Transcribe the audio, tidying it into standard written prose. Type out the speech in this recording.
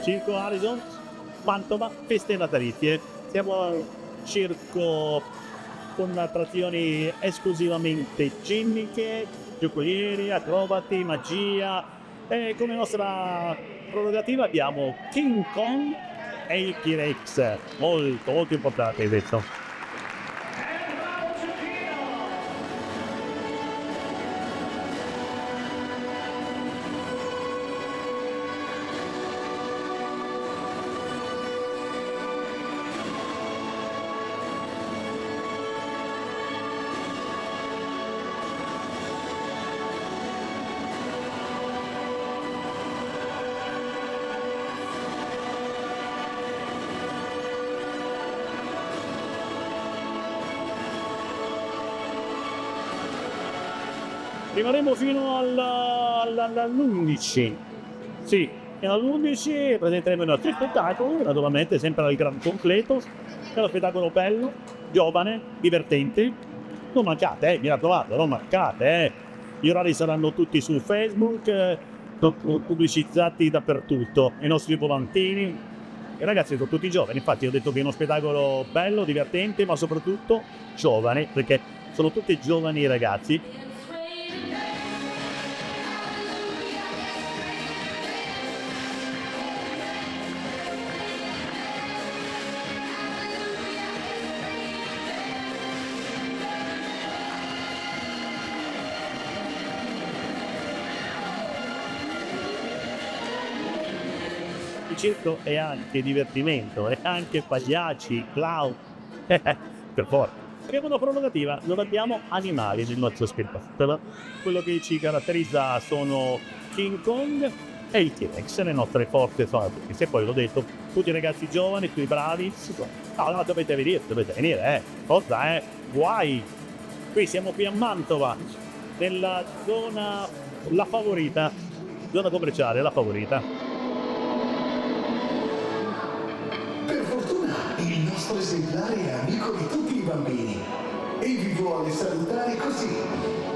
Circo Arison, Mantova, feste natalizie. Siamo al circo con attrazioni esclusivamente ginniche, giocolieri, acrobati, magia e come nostra prerogativa abbiamo King Kong e il T-Rex, molto molto importante hai detto. Rimarremo fino all'11. Sì, e all'11 presenteremo i nostri spettacoli, naturalmente sempre al gran completo. È uno spettacolo bello, giovane, divertente. Non mancate, mi raccomando, non mancate, Gli orari saranno tutti su Facebook, pubblicizzati dappertutto. I nostri volantini. I ragazzi sono tutti giovani, infatti ho detto che è uno spettacolo bello, divertente, ma soprattutto giovane, perché sono tutti giovani ragazzi. Il circo è anche divertimento, è anche pagliacci, clown, per forza. Abbiamo una prerogativa, non abbiamo animali nel nostro spettacolo. Quello che ci caratterizza sono King Kong e il T-Rex, le nostre forze sono se poi l'ho detto, tutti i ragazzi giovani, tutti bravi, no, dovete venire, forza, guai. Qui siamo qui a Mantova, nella zona, la favorita, zona commerciale, la favorita. Per fortuna il nostro esemplare è amico di tutti i bambini e vi vuole salutare così.